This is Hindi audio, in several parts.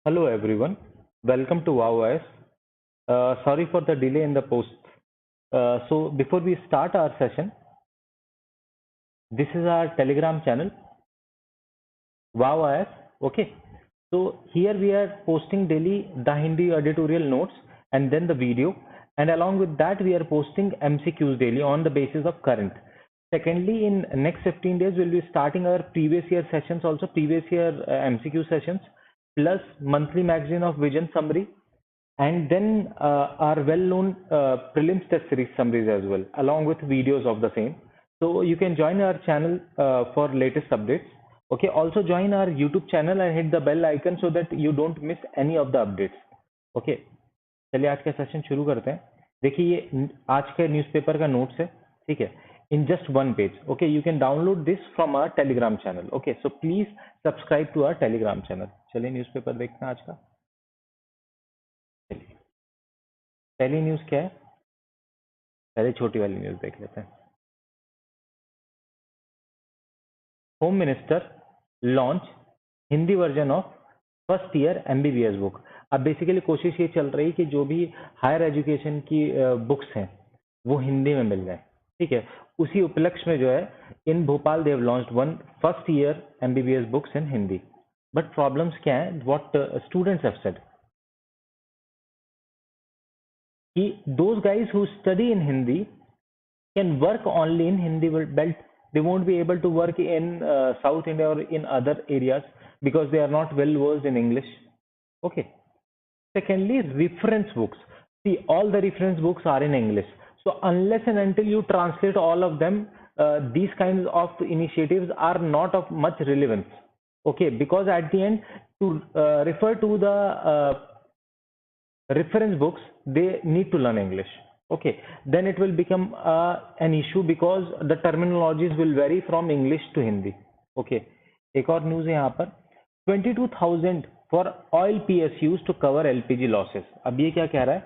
Hello everyone, welcome to WowOS. Sorry for the delay in the post. So before we start our session, this is our Telegram channel, WowOS. Okay, so here we are posting daily the Hindi editorial notes and then the video, and along with that we are posting MCQs daily on the basis of current. Secondly, in next 15 days we'll be starting our previous year sessions, also previous year MCQ sessions, plus monthly magazine of vision summary, and then our well-known prelims test series summaries as well, along with videos of the same. So you can join our channel for latest updates. Okay, also join our YouTube channel and hit the bell icon so that you don't miss any of the updates. Okay, चलिए आज का सेशन शुरू करते हैं. देखिए ये आज के न्यूज़पेपर का नोट्स है, ठीक है, in just one page. Okay, you can download this from our Telegram channel. Okay, so please subscribe to our Telegram channel. चलिए न्यूज़पेपर देखते हैं आज का. चलिए पहली न्यूज़ क्या है? पहले छोटी वाली न्यूज़ देख लेते हैं. Home minister launch Hindi version of first year MBBS book. अब बेसिकली कोशिश ये चल रही है कि जो भी हायर एजुकेशन की बुक्स हैं वो हिंदी में मिल जाए, ठीक है. उसी उपलक्ष्य में जो है इन भोपाल देव launched one first year MBBS books in Hindi. But problems क्या है? व्हाट स्टूडेंट्स हैव सेड कि those guys who study in Hindi can work only in Hindi belt. They won't be able to work in South India or in other areas because they are not well versed in English. Okay. Secondly, reference books. See, all the reference books are in English. So unless and until you translate all of them, these kinds of initiatives are not of much relevance. Okay, because at the end, to refer to the reference books, they need to learn English. Okay, then it will become an issue because the terminologies will vary from English to Hindi. Okay, एक और न्यूज है यहाँ पर 22,000 for oil PSUs to cover LPG losses. अब ये क्या कह रहा है?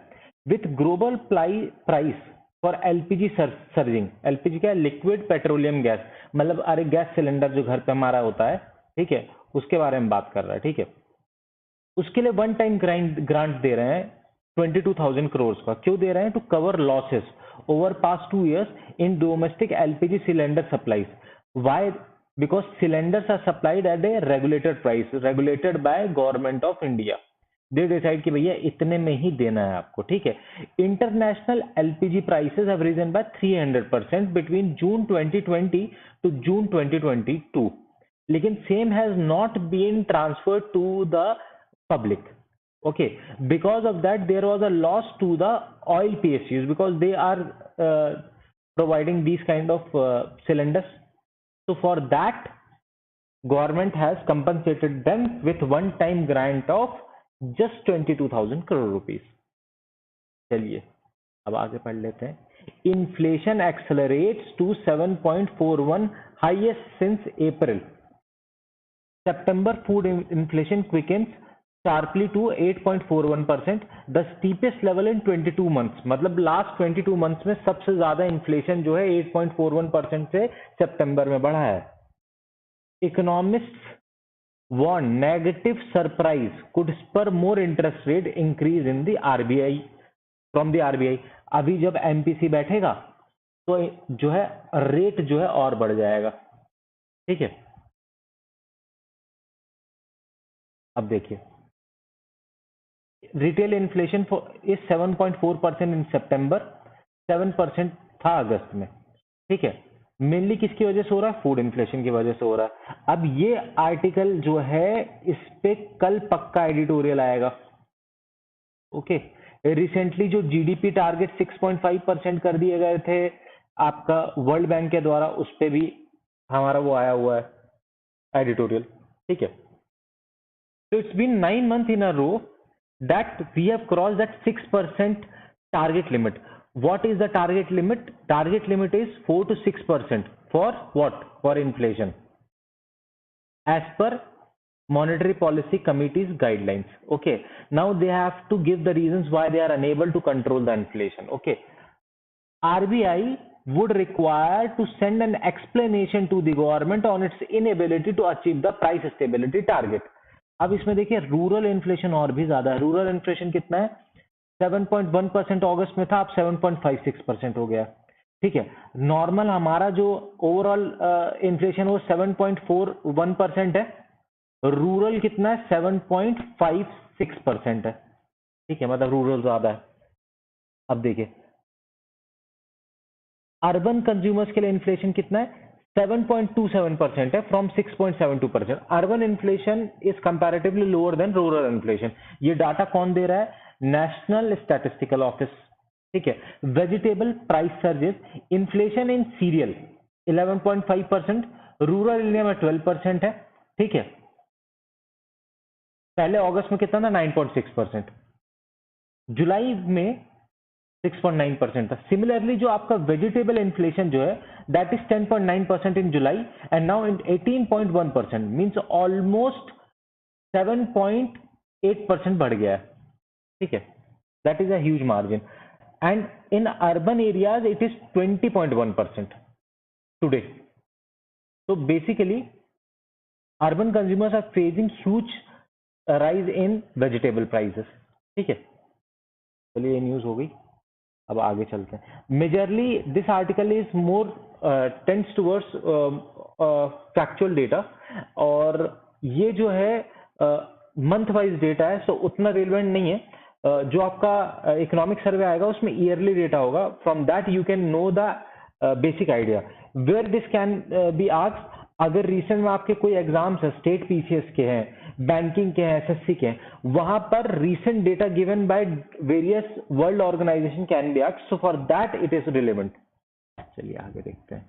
With global price for LPG surging. LPG क्या है? लिक्विड पेट्रोलियम गैस, मतलब अरे गैस सिलेंडर जो घर पे हमारा होता है, ठीक है, उसके बारे में बात कर रहा है. ठीक है, उसके लिए वन टाइम ग्रांट दे रहे हैं 22,000 करोड़ का. क्यों दे रहे हैं? To cover losses over past 2 years in domestic LPG cylinder supplies. Why? Because cylinders are supplied at a regulated price, regulated by government of India. They decide कि भैया इतने में ही देना है आपको, ठीक है. International LPG prices have risen by 300% between June 2020 to June 2022. लेकिन same has not been transferred to the public. Okay, because of that there was a loss to the oil PSUs because they are providing these kind of cylinders. So for that government has compensated them with one time grant of just 22,000 crore rupees. चलिए अब आगे पढ़ लेते हैं. Inflation accelerates to 7.41, highest since April. September food inflation quickens sharply to 8.41%, the steepest level in 22 months. मतलब लास्ट 22 मंथ्स में सबसे ज्यादा इन्फ्लेशन जो है 8.41% से सितंबर में बढ़ा है. Economists warn negative surprise could spur more interest rate increase in the RBI from the RBI. अभी जब MPC बैठेगा तो जो है रेट जो है और बढ़ जाएगा, ठीक है. अब देखिए रिटेल इन्फ्लेशन इज 7.4% इन सितंबर, 7% था अगस्त में, ठीक है. मेनली किसकी वजह से हो रहा है? फूड इन्फ्लेशन की वजह से हो रहा है. अब ये आर्टिकल जो है इस पे कल पक्का एडिटोरियल आएगा. ओके, रिसेंटली जो GDP टारगेट 6.5% कर दिए गए थे आपका वर्ल्ड बैंक के द्वारा, उस पे भी हमारा वो आया हुआ है एडिटोरियल, ठीक है. So it's been 9 months in a row that we have crossed that 6% target limit. What is the target limit? Target limit is 4 to 6% for what? For inflation, as per Monetary Policy Committee's guidelines. Okay, now they have to give the reasons why they are unable to control the inflation. Okay, RBI would require to send an explanation to the government on its inability to achieve the price stability target. अब इसमें देखिए रूरल इन्फ्लेशन और भी ज्यादा है। रूरल इन्फ्लेशन कितना है? 7.1% अगस्त में था, अब 7.56% हो गया। ठीक है, नॉर्मल हमारा जो ओवरऑल इन्फ्लेशन वो 7.41% है, रूरल कितना है? 7.56% है। ठीक है, मतलब रूरल ज्यादा है। अब देखिए अर्बन कंज्यूमर्स के लिए इन्फ्लेशन कितना है? 7.27% है from 6.72%। Urban inflation is comparatively lower than rural inflation. ये डाटा कौन दे रहा है? National statistical office. ठीक है, vegetable price surges, inflation in serial 11.5%, rural India में 12% है। ठीक है, पहले अगस्त में कितना था? 9.6%, जुलाई में 6.9% था। सिमिलरली जो आपका वेजिटेबल इन्फ्लेशन जो है that is 10.9% in July and now in 18.1%, means almost 7.8% बढ़ गया है। ठीक है, that is a huge margin and in urban areas it is 20.1% today. तो basically urban consumers are facing huge rise in vegetable prices. ठीक है, चलिए ये न्यूज हो गई, अब आगे चलते हैं। Majorly this article is more tends towards factual data, और ये जो है मंथ वाइज डेटा है, सो उतना रिलेवेंट नहीं है। जो आपका इकोनॉमिक सर्वे आएगा उसमें ईयरली डेटा होगा, from that you can know the basic idea where this can be asked. अगर रिसेंट में आपके कोई एग्जाम्स है, स्टेट पीसीएस के हैं, बैंकिंग के हैं, एसएससी के हैं, वहां पर recent data given by various world organization can be asked, so for that it is relevant। चलिए आगे देखते हैं।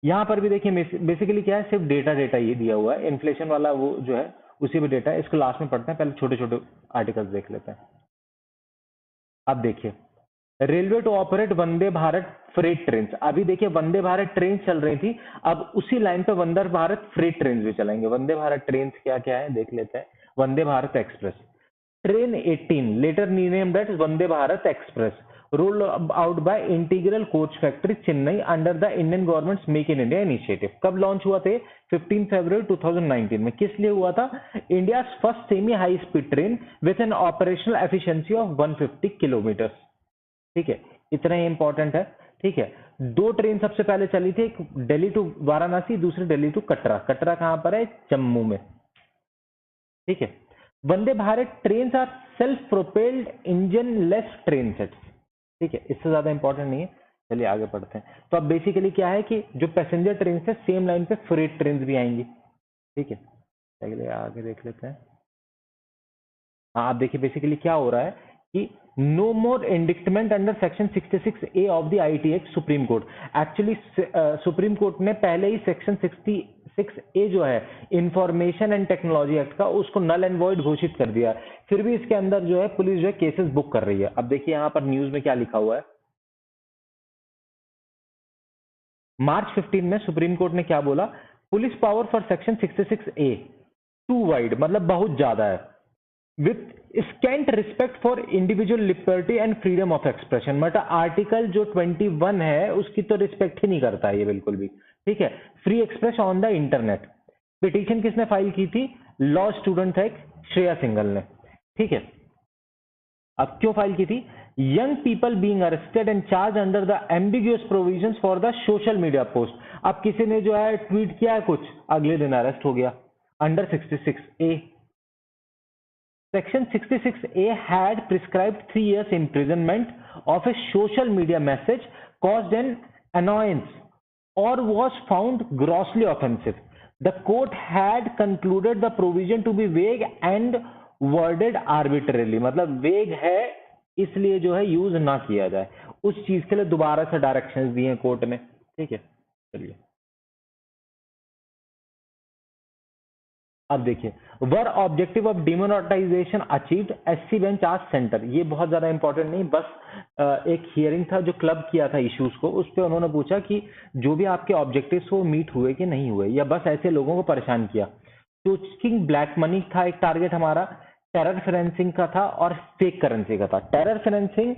यहाँ पर भी देखिए बेसिकली क्या है, सिर्फ डेटा डेटा ये दिया हुआ है, इन्फ्लेशन वाला वो जो है उसी में डेटा है। इसको लास्ट में पढ़ते हैं, पहले छोटे छोटे आर्टिकल्स देख लेते हैं। अब देखिए, railway to operate Vande Bharat freight train. अभी देखिए वंदे भारत ट्रेन चल रही थी, अब उसी लाइन पे वंदे भारत फ्रेट ट्रेन भी चलेंगे। वंदे भारत ट्रेन क्या क्या है देख लेते हैं। Vande Bharat express train 18 later renamed as Vande Bharat express roll out by integral coach factory Chennai under the Indian government make in India initiative. कब लॉन्च हुआ थे? 15 फरवरी 2019 में। किस लिए हुआ था? India first semi high speed train with an operational efficiency of 150 kilometre. ठीक है, इतना ही इंपॉर्टेंट है। ठीक है, दो ट्रेन सबसे पहले चली थी, एक दिल्ली टू वाराणसी, दूसरी दिल्ली टू कटरा। कटरा कहां पर है? जम्मू में। ठीक है, Vande Bharat train are self propelled engineless train set. ठीक है, इससे ज्यादा इंपॉर्टेंट नहीं है, चलिए आगे पढ़ते हैं। तो अब बेसिकली क्या है कि जो पैसेंजर ट्रेन से सेम लाइन पे फ्रेट ट्रेन भी आएंगी। ठीक है, चलिए आगे देख लेते हैं। हाँ, आप देखिए बेसिकली क्या हो रहा है कि no more indictment under section 66A of the IT act supreme court. Actually supreme court ने पहले ही सेक्शन 66A जो है इंफॉर्मेशन एंड टेक्नोलॉजी एक्ट का, उसको नल एंड वॉइड घोषित कर दिया, फिर भी इसके अंदर जो है पुलिस जो है केसेस बुक कर रही है। अब देखिए यहाँ पर न्यूज में क्या लिखा हुआ है। मार्च 15 में सुप्रीम कोर्ट ने क्या बोला? Police power for section 66A too wide, मतलब बहुत ज्यादा है, with scant respect for individual liberty and freedom of expression. मतलब आर्टिकल जो 21 है उसकी तो रिस्पेक्ट ही नहीं करता है ये बिल्कुल भी। ठीक है, free express on the internet. Petition किसने फाइल की थी? लॉ स्टूडेंट था एक, श्रेया सिंघल ने। ठीक है, अब क्यों फाइल की थी? Young people being arrested and charge under the ambiguous provisions for the social media post. अब किसी ने जो है ट्वीट किया है कुछ, अगले दिन अरेस्ट हो गया under 66A। Section 66A had prescribed 3 years imprisonment of a social media message caused an annoyance or was found grossly offensive. The court had concluded the provision to be vague and worded arbitrarily। मतलब वेग है इसलिए जो है यूज ना किया जाए, उस चीज के लिए दोबारा से डायरेक्शंस दिए कोर्ट ने। ठीक है, चलिए अब देखिए, was objective of demonetisation achieved, SC bench आज सेंटर। ये बहुत ज्यादा इंपॉर्टेंट नहीं, बस एक हियरिंग था जो क्लब किया था इश्यूज को, उस पर उन्होंने पूछा कि जो भी आपके ऑब्जेक्टिव्स वो मीट हुए कि नहीं हुए, या बस ऐसे लोगों को परेशान किया। टूचिंग ब्लैक मनी था एक टारगेट हमारा, टेरर फाइनेंसिंग का था और फेक करेंसी का था। टेरर फाइनेंसिंग,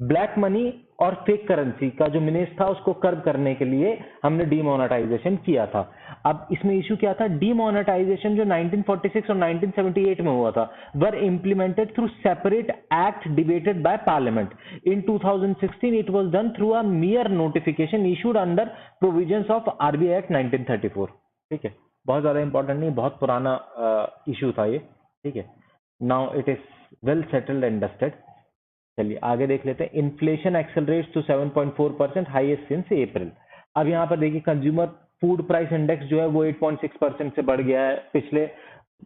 ब्लैक मनी और फेक करेंसी का जो मिनेज था उसको कर्व करने के लिए हमने डीमोनेटाइजेशन किया था। अब इसमें इशू क्या था, डीमोनेटाइजेशन जो 1946 और 1978 में हुआ था was implemented through separate act debated by parliament. In 2016 it was done through a mere notification issued under provisions of RBI act 1934। ठीक है, बहुत ज्यादा इंपॉर्टेंट नहीं, बहुत पुराना इशू था ये। ठीक है, now it is well settled and dusted. चलिए आगे देख लेते हैं। Inflation accelerates to 7.4%, highest since April. अब यहाँ पर देखिए कंज्यूमर फूड प्राइस इंडेक्स जो है वो 8.6% से बढ़ गया है, पिछले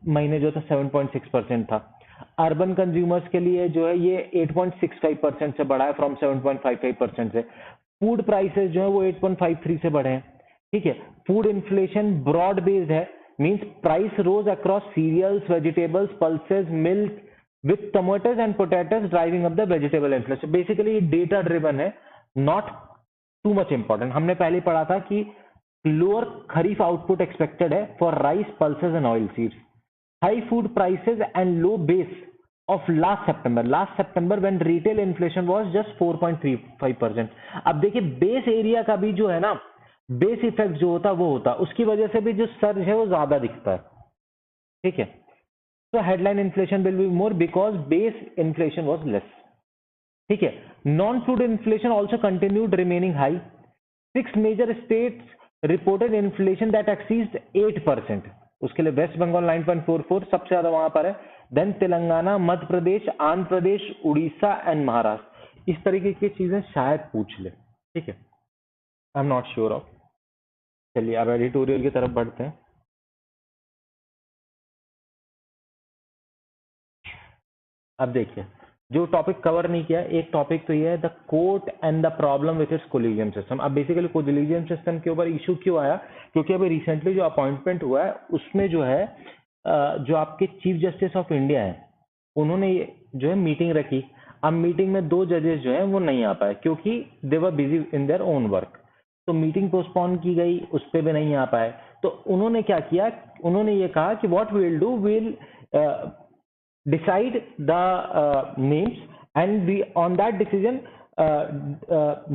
महीने जो था 7.6% था। अर्बन कंज्यूमर्स के लिए जो है ये 8.65% से बढ़ा है फ्रॉम 7.55% से। फूड प्राइसेस जो है वो 8.53 से बढ़े हैं। ठीक है, फूड इन्फ्लेशन ब्रॉड बेस्ड है, means price rose across cereals, vegetables, pulses, milk with tomatoes and potatoes driving up the vegetable inflation। Basically data driven है, नॉट टू मच इंपॉर्टेंट। हमने पहले पढ़ा था कि लोअर खरीफ आउटपुट एक्सपेक्टेड है for rice, pulses and oil seeds, high food prices and low base of last September when retail inflation was just 4.35%। अब देखिए बेस एरिया का भी जो है ना, बेस इफेक्ट जो होता वो होता, उसकी वजह से भी जो सर्ज है वो ज्यादा दिखता है। ठीक है, so headline inflation will be more because base inflation was less। ठीक है, non food inflation also continued remaining high। 6 major states reported inflation that exceeds 8%। उसके लिए वेस्ट बंगाल 9.44 सबसे ज्यादा वहां पर है, देन तेलंगाना, मध्य प्रदेश, आंध्र प्रदेश, उड़ीसा एंड महाराष्ट्र। इस तरीके की चीजें शायद पूछ ले। ठीक है, I am not sure of. चलिए अब एडिटोरियल की तरफ बढ़ते हैं। अब देखिए जो टॉपिक कवर नहीं किया, एक टॉपिक तो ये है the court and the problem with its collegium system. अब बेसिकली कोलिजियम सिस्टम के ऊपर इशू क्यों आया, क्योंकि अभी रिसेंटली जो अपॉइंटमेंट हुआ है उसमें जो है जो आपके चीफ जस्टिस ऑफ इंडिया है उन्होंने जो है मीटिंग रखी। अब मीटिंग में 2 जजेस जो है वो नहीं आ पाए क्योंकि they were busy in their own work, तो मीटिंग पोस्टपोन की गई, उस पर भी नहीं आ पाए। तो उन्होंने क्या किया, उन्होंने ये कहा कि what we will do, will decide the names and we on that decision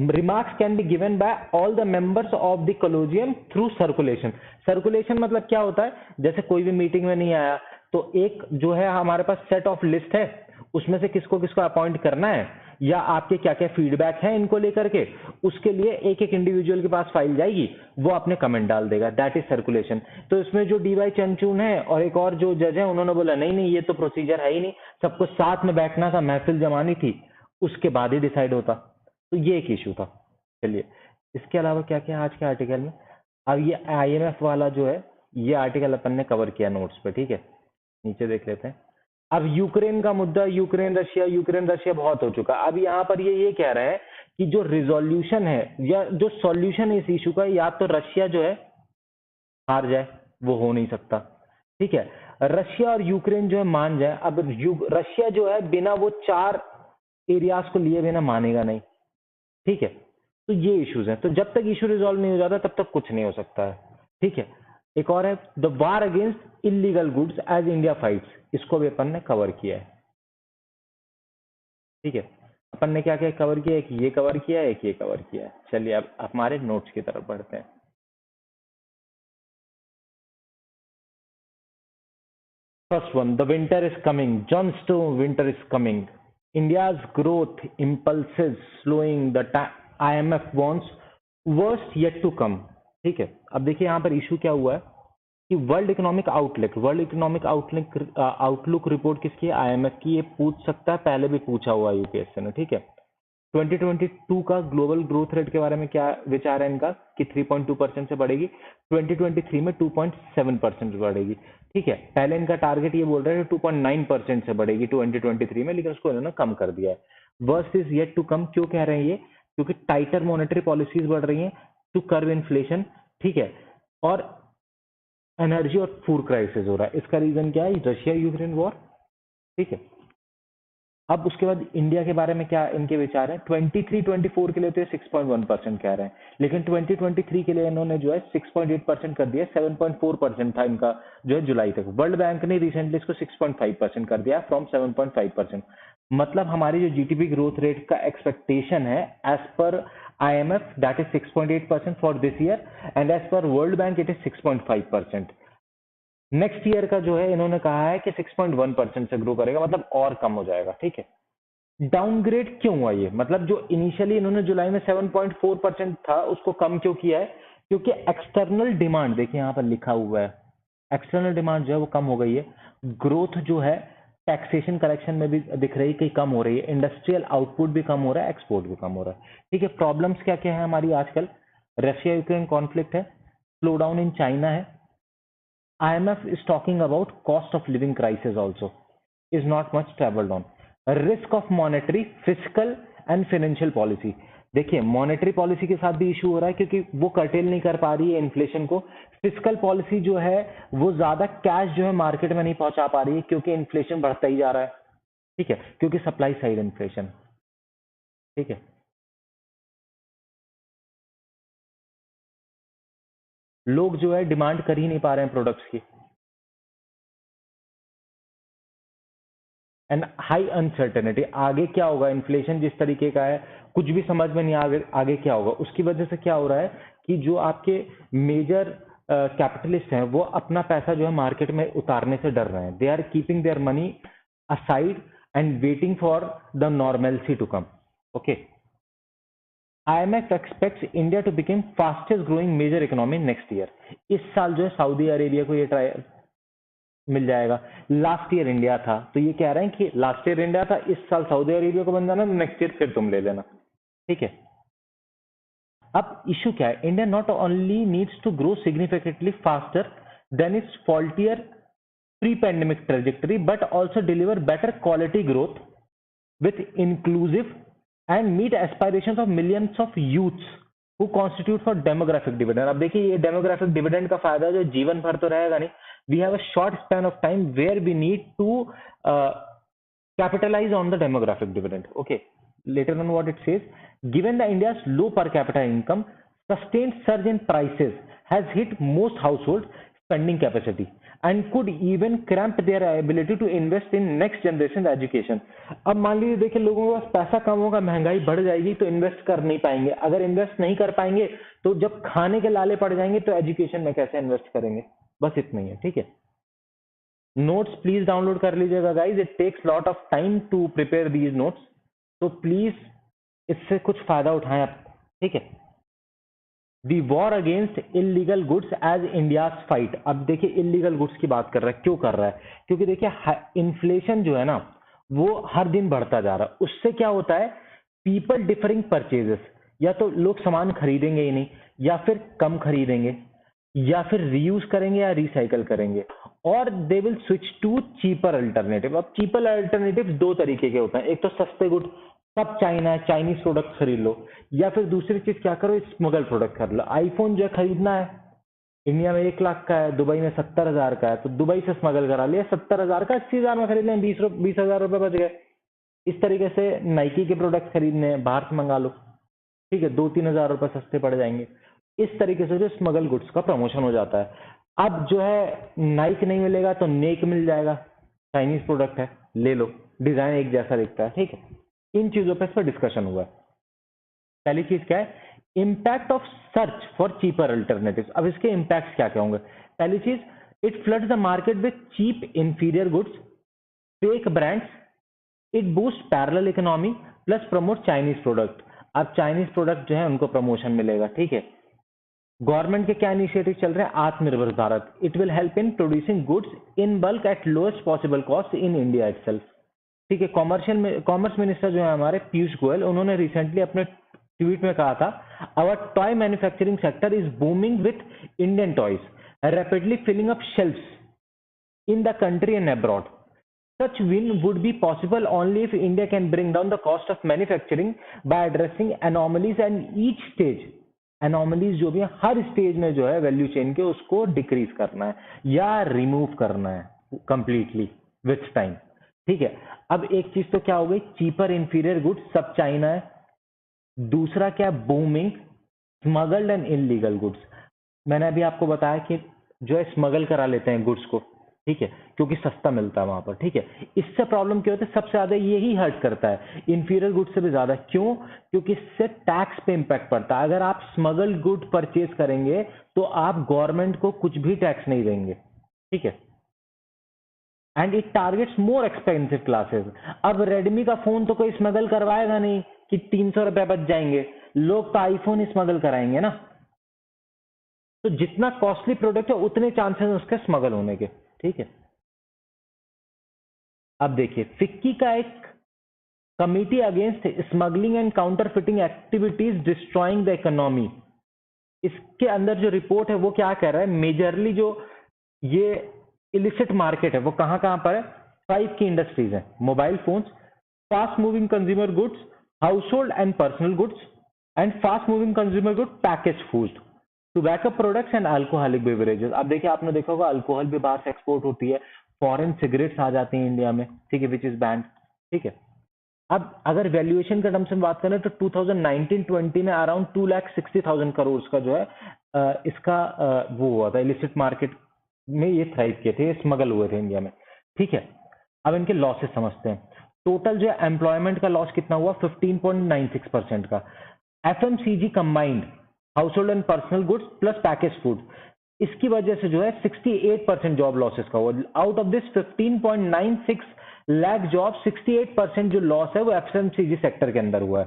remarks can be given by all the members of the collegium through circulation। circulation मतलब क्या होता है, जैसे कोई भी मीटिंग में नहीं आया तो एक जो है हमारे पास सेट ऑफ लिस्ट है, उसमें से किसको किसको अपॉइंट करना है या आपके क्या क्या फीडबैक है इनको लेकर के, उसके लिए एक एक इंडिविजुअल के पास फाइल जाएगी, वो अपने कमेंट डाल देगा, दैट इज सर्कुलेशन। तो इसमें जो डीवाई चंचून है और एक और जो जज है उन्होंने बोला नहीं नहीं ये तो प्रोसीजर है ही नहीं, सबको साथ में बैठना था, महफिल जमानी थी, उसके बाद ही डिसाइड होता। तो ये एक इशू था। चलिए इसके अलावा क्या क्या आज के आर्टिकल में, अब ये आईएमएफ वाला जो है ये आर्टिकल अपन ने कवर किया नोट्स पे। ठीक है, नीचे देख लेते हैं। अब यूक्रेन का मुद्दा, यूक्रेन रशिया बहुत हो चुका। अब यहाँ पर ये कह रहे हैं कि जो रिजोल्यूशन है या जो सॉल्यूशन है इस इशू का, या तो रशिया जो है हार जाए, वो हो नहीं सकता। ठीक है, रशिया और यूक्रेन जो है मान जाए। अब रशिया जो है बिना वो 4 एरियाज को लिए बिना मानेगा नहीं। ठीक है, तो ये इश्यूज हैं, तो जब तक इशू रिजॉल्व नहीं हो जाता तब तक कुछ नहीं हो सकता है। ठीक है, एक और है the war against illegal goods as India fights, इसको भी अपन ने कवर किया है। ठीक है, अपन ने क्या क्या कवर किया, एक ये कवर किया है, एक ये कवर किया है। चलिए अब हमारे नोट्स की तरफ बढ़ते हैं। First one, the winter is coming, John Snow, winter is coming, India's growth impulses slowing, the IMF वॉन्ट्स वर्स्ट येट टू कम। ठीक है, अब देखिए यहाँ पर इशू क्या हुआ है कि वर्ल्ड इकोनॉमिक आउटलुक रिपोर्ट किसकी है, आईएमएफ की। ये पूछ सकता है, पहले भी पूछा हुआ है यूपीएससी ने। ठीक है, 2022 का ग्लोबल ग्रोथ रेट के बारे में क्या विचार है इनका कि 3.2% से बढ़ेगी, 2023 में 2.7% बढ़ेगी। ठीक है, पहले इनका टारगेट ये बोल रहे हैं 2.9% से बढ़ेगी 2023 में, लेकिन उसको इन्होंने कम कर दिया है। Worst is yet to come, क्यों कह रहे हैं ये, क्योंकि टाइटर मॉनेटरी पॉलिसीज बढ़ रही हैं टू कर्व इन्फ्लेशन। ठीक है, और एनर्जी और फूड क्राइसिस हो रहा है। इसका रीजन क्या है, रशिया यूक्रेन वॉर। ठीक है, अब उसके बाद इंडिया के बारे में क्या इनके विचार हैं? 23-24 के लिए तो ये 6.1% कह रहे हैं, लेकिन 2023 के लिए इन्होंने जो है 6.8% कर दिया, 7.4% था इनका जो है जुलाई तक। वर्ल्ड बैंक ने रिसेंटली इसको 6.5% कर दिया फ्रॉम 7.5%। मतलब हमारी जो जीडीपी ग्रोथ रेट का एक्सपेक्टेशन है as per IMF that is 6.8% for this year, and as per world bank it is 6.5%। Next year का जो है इन्होंने कहा है कि 6.1% से ग्रो करेगा, मतलब और कम हो जाएगा। ठीक है, डाउनग्रेड क्यों हुआ ये? मतलब जो इनिशियली इन्होंने जुलाई में 7.4% था उसको कम क्यों किया है? क्योंकि एक्सटर्नल डिमांड, देखिए यहाँ पर लिखा हुआ है, एक्सटर्नल डिमांड जो है वो कम हो गई है। ग्रोथ जो है टैक्सेशन कलेक्शन में भी दिख रही है कि कम हो रही है, इंडस्ट्रियल आउटपुट भी कम हो रहा है, एक्सपोर्ट भी कम हो रहा है। ठीक है, प्रॉब्लम्स क्या क्या है हमारी आजकल? रशिया यूक्रेन कॉन्फ्लिक्ट है, स्लो डाउन इन चाइना है, IMF is talking about cost of living crisis also, is not much traveled on. Risk of monetary, fiscal and financial policy. देखिए मॉनेटरी पॉलिसी के साथ भी इशू हो रहा है क्योंकि वो कर्टेल नहीं कर पा रही है इन्फ्लेशन को। फिजिकल पॉलिसी जो है वो ज्यादा कैश जो है मार्केट में नहीं पहुंचा पा रही है क्योंकि इन्फ्लेशन बढ़ता ही जा रहा है। ठीक है, क्योंकि सप्लाई साइड इन्फ्लेशन। ठीक है, लोग जो है डिमांड कर ही नहीं पा रहे हैं प्रोडक्ट्स की, एंड हाई अनसर्टेनिटी। आगे क्या होगा, इन्फ्लेशन जिस तरीके का है कुछ भी समझ में नहीं आगे क्या होगा। उसकी वजह से क्या हो रहा है कि जो आपके मेजर कैपिटलिस्ट हैं वो अपना पैसा जो है मार्केट में उतारने से डर रहे हैं। They are keeping their money aside and waiting for the normalcy to come. Okay, IMF expects India to become fastest growing major economy next year। इस साल जो है सऊदी अरेबिया को ये ट्राई मिल जाएगा। लास्ट ईयर इंडिया था, तो ये कह रहे हैं कि लास्ट ईयर इंडिया था, इस साल सऊदी अरेबिया को बन जाना, नेक्स्ट ईयर फिर तुम ले लेना। ठीक है, अब इशू क्या है? India not only needs to grow significantly faster than its faltering pre pandemic trajectory but also deliver better quality growth with inclusive and meet aspirations of millions of youths who constitute for demographic dividend। अब देखिए ये डेमोग्राफिक डिविडेंड का फायदा जो जीवन भर तो रहेगा नहीं, we have a short span of time where we need to capitalize on the demographic dividend। Okay, later on what it says, given the India's low per capita income, sustained surge in prices has hit most household spending capacity and could even cramp their ability to invest in next generation education। अब मान लीजिए देखिए लोगों के पास पैसा कम होगा, महंगाई बढ़ जाएगी तो इन्वेस्ट कर नहीं पाएंगे। अगर इन्वेस्ट नहीं कर पाएंगे तो जब खाने के लाले पड़ जाएंगे तो एजुकेशन में कैसे इन्वेस्ट करेंगे? बस इतना ही है। ठीक है, नोट्स प्लीज डाउनलोड कर लीजिएगा guys, it takes lot of time to prepare these notes, तो प्लीज इससे कुछ फायदा उठाएं आप। ठीक है, the war against illegal goods as India fight. अब देखिए इलीगल गुड्स की बात कर रहा है, क्यों कर रहा है? क्योंकि देखिए इन्फ्लेशन जो है ना वो हर दिन बढ़ता जा रहा है। उससे क्या होता है, पीपल डिफरिंग परचेजेस, या तो लोग सामान खरीदेंगे ही नहीं, या फिर कम खरीदेंगे, या फिर रीयूज करेंगे या रिसाइकल करेंगे, और they will switch to cheaper alternative. अब चीपर अल्टरनेटिव दो तरीके के होते हैं, एक तो सस्ते गुड, सब चाइना चाइनीज प्रोडक्ट खरीद लो, या फिर दूसरी चीज क्या करो, स्मगल प्रोडक्ट खरीद लो। आईफोन जो है खरीदना है, इंडिया में 1 लाख का है, दुबई में 70,000 का है, तो दुबई से स्मगल करा लिया, 70,000 का 80,000 में खरीद लें, 20,000 रुपए बच गए। इस तरीके से नाइकी के प्रोडक्ट खरीदने हैं, बाहर से मंगा लो, ठीक है, 2-3 हजार रुपए सस्ते पड़ जाएंगे। इस तरीके से जो स्मगल गुड्स का प्रमोशन हो जाता है। अब जो है नाइक नहीं मिलेगा तो नेक मिल जाएगा, चाइनीज प्रोडक्ट है, ले लो, डिजाइन एक जैसा दिखता है। ठीक है, इन चीजों पर इस पर डिस्कशन हुआ है। पहली चीज क्या है, impact of search for cheaper alternatives. अब इसके इम्पैक्ट क्या क्या होंगे? पहली चीज, it floods the market with cheap inferior goods, fake brands, it boost parallel economy plus promote Chinese product. अब चाइनीज प्रोडक्ट जो है उनको प्रमोशन मिलेगा। ठीक है, गवर्नमेंट के क्या इनिशिएटिव चल रहे हैं? आत्मनिर्भर Bharat, it will help in producing goods in bulk eight lowest possible cost in India itself. ठीक है, कॉमर्स मिनिस्टर जो है हमारे पीयूष गोयल, उन्होंने रिसेंटली अपने ट्वीट में कहा था, our toy manufacturing sector is booming with Indian toys rapidly filling up shelves in the country and abroad. Such win would be possible only if India can bring down the cost of manufacturing by addressing anomalies and each stage। anomalies जो भी है हर स्टेज में जो है वैल्यू चेन के उसको डिक्रीज करना है या रिमूव करना है कंप्लीटली विथ टाइम। ठीक है। अब एक चीज तो क्या हो गई, चीपर इंफीरियर गुड्स सब चाइना है। दूसरा क्या, booming smuggled and illegal goods. मैंने अभी आपको बताया कि जो है स्मगल करा लेते हैं गुड्स को, ठीक है, क्योंकि सस्ता मिलता है वहां पर, ठीक है। इससे प्रॉब्लम क्या होता है, सबसे ज्यादा यही हर्ट करता है इंफीरियर गुड्स से भी ज्यादा। क्यों? क्योंकि इससे टैक्स पे इंपैक्ट पड़ता है। अगर आप स्मगल्ड गुड परचेज करेंगे तो आप गवर्नमेंट को कुछ भी टैक्स नहीं देंगे, ठीक है। And it targets more expensive classes. अब रेडमी का फोन तो कोई स्मगल करवाएगा नहीं कि 300 रुपए बच जाएंगे, लोग तो आईफोन ही स्मगल कराएंगे ना। तो जितना कॉस्टली प्रोडक्ट है उतने चांसेस उसके स्मगल होने के, ठीक है। अब देखिए, फिक्की का एक committee against smuggling and counter fitting activities destroying the economy, इसके अंदर जो रिपोर्ट है वो क्या कह रहा है, मेजरली जो ये इलिसिट मार्केट है वो कहां कहां पर है, 5 की इंडस्ट्रीज है, mobile phones, fast moving consumer goods, house hold and personal goods, and fast moving consumer good, package food, tobacco products and alcoholic beverages. अब देखिए, आपने देखा होगा अल्कोहल भी बाहर से एक्सपोर्ट होती है, फॉरेन सिगरेट्स आ जाती हैं इंडिया में, ठीक है, विच इज बैंड, ठीक है। अब अगर वैल्यूएशन के टर्म्स में बात करें तो 2019-20 में अराउंड 2,60,000 करोड़ का जो है इसका वो हुआ था, इलिसिट मार्केट में ये थ्राइव किए थे, स्मगल हुए थे इंडिया में, ठीक है। अब इनके लॉसेस समझते हैं। टोटल जो है एम्प्लॉयमेंट का लॉस कितना हुआ, 15.96% का। FMCG combined, house hold and personal goods plus package food, इसकी वजह से जो है 68% जॉब लॉसेस का हुआ। Out of this 15.96 lakh job, 68% जो लॉस है वो एफएमसीजी सेक्टर के अंदर हुआ है,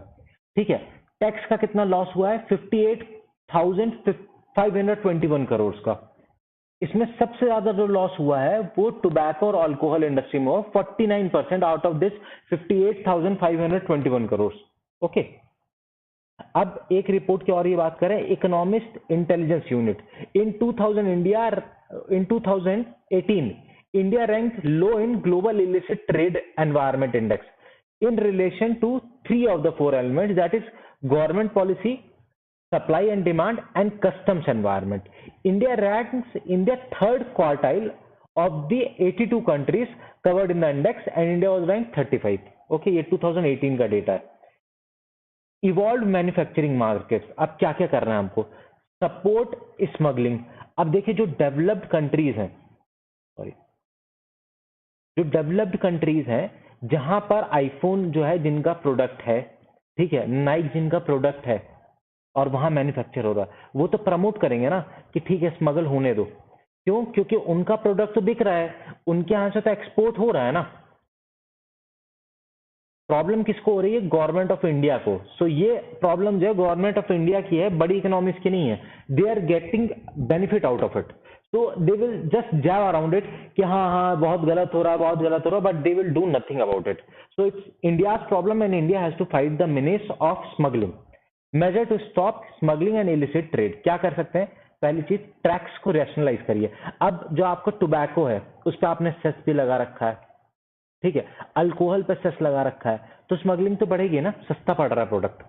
ठीक है। टैक्स का कितना लॉस हुआ है, 58,521 करोड़ का। इसमें सबसे ज्यादा जो लॉस हुआ है वो टोबैको और अल्कोहल इंडस्ट्री में हुआ, 49% out of this 58,521 crore, okay. अब एक रिपोर्ट की और ये बात करें, economist intelligence unit, in 2018 India rank low in global illicit trade environment index in relation to 3 of the 4 elements, that is government policy, supply and demand and customs environment. India ranks in the third quartile of the 82 countries covered in the index and India was ranked 35. Okay, ये 2018 का डेटा है। इवॉल्व मैन्युफैक्चरिंग मार्केट्स, अब क्या क्या करना है हमको, सपोर्ट स्मगलिंग। अब देखिए, जो डेवलप्ड कंट्रीज हैं, सॉरी, जो डेवलप्ड कंट्रीज हैं जहां पर आईफोन जो है जिनका प्रोडक्ट है, ठीक है, नाइक जिनका प्रोडक्ट है और वहां मैन्युफैक्चर हो रहा है, वो तो प्रमोट करेंगे ना कि ठीक है स्मगल होने दो। क्यों? क्योंकि उनका प्रोडक्ट तो बिक रहा है, उनके यहां से तो एक्सपोर्ट हो रहा है ना। प्रॉब्लम किसको हो रही है? गवर्नमेंट ऑफ इंडिया को। सो ये प्रॉब्लम जो है गवर्नमेंट ऑफ इंडिया की है, बड़ी इकोनॉमीज की नहीं है। They are getting benefit out of it, so they will just jive around it कि हाँ हाँ बहुत गलत हो रहा है, बहुत गलत हो रहा है, but they will do nothing about it. So it's India's problem and India has to fight the menace of smuggling. Measure to stop smuggling and illicit trade, क्या कर सकते हैं? पहली चीज, टैक्स को रैशनलाइज करिए। अब जो आपका टोबैको है उस पर आपने सेस भी लगा रखा है, ठीक है, अल्कोहल पे सेस लगा रखा है, तो स्मगलिंग तो बढ़ेगी ना, सस्ता पड़ रहा है प्रोडक्ट।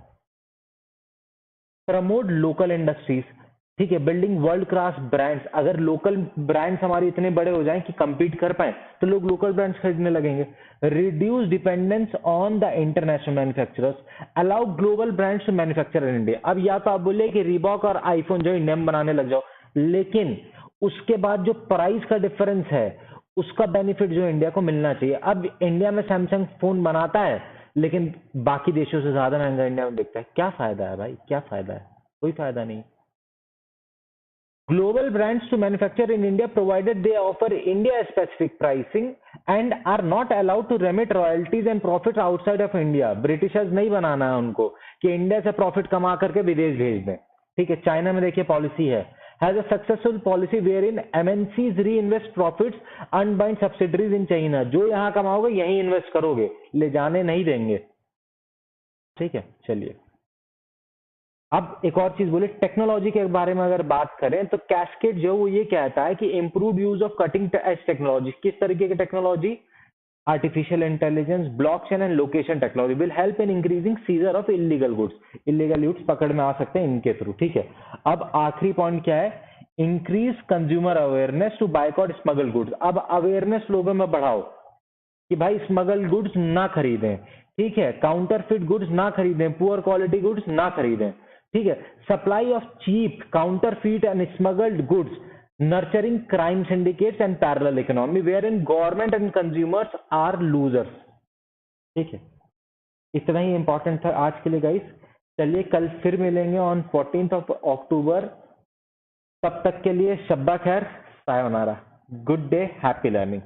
प्रमोट लोकल इंडस्ट्रीज, ठीक है, बिल्डिंग वर्ल्ड क्लास ब्रांड्स। अगर लोकल ब्रांड्स हमारे इतने बड़े हो जाएं कि compete कर पाए तो लोग लोकल ब्रांड्स खरीदने लगेंगे। Reduce dependence on the international manufacturers, allow global brands to manufacture in India. अब या तो आप बोले कि रीबॉक और आईफोन जो इंडिया में बनाने लग जाओ, लेकिन उसके बाद जो प्राइस का डिफरेंस है उसका बेनिफिट जो इंडिया को मिलना चाहिए। अब इंडिया में सैमसंग फोन बनाता है लेकिन बाकी देशों से ज्यादा महंगा इंडिया में बिकता है, क्या फायदा है भाई, क्या फायदा है? कोई फायदा नहीं। Global brands to manufacture in India provided they offer India specific pricing and are not allowed to remit royalties and profits outside of India। Britishers नहीं बनाना है उनको कि इंडिया से प्रॉफिट कमा करके विदेश भेज दें, ठीक है। चाइना में देखिए पॉलिसी है, has a successful policy where in MNCs reinvest profits unbind subsidiaries in China. जो यहाँ कमाओगे यहीं इन्वेस्ट करोगे, ले जाने नहीं देंगे, ठीक है। चलिए, अब एक और चीज बोले, टेक्नोलॉजी के बारे में अगर बात करें तो कैस्केड जो वो ये कहता है कि improve use of cutting edge technology. किस तरीके की technology? Artificial intelligence, blockchain and location technology will help in increasing scissor of illegal goods. Illegal goods पकड़ में आ सकते हैं इनके थ्रू, ठीक है। अब आखिरी पॉइंट क्या है? Increase consumer awareness to boycott smuggle goods. अब अवेयरनेस लोगों में बढ़ाओ कि भाई स्मगल गुड्स ना खरीदें, ठीक है, काउंटरफिट गुड्स ना खरीदें, पुअर क्वालिटी गुड्स ना खरीदें, ठीक है। Supply of cheap counterfeit and smuggled goods nurturing crime syndicates and parallel economy where in government and consumers are losers, ठीक है। इतना ही इंपॉर्टेंट था आज के लिए गाइस। चलिए कल फिर मिलेंगे ऑन 14th अक्टूबर। तब तक के लिए शब्बा खैर, sayonara, good day, happy learning.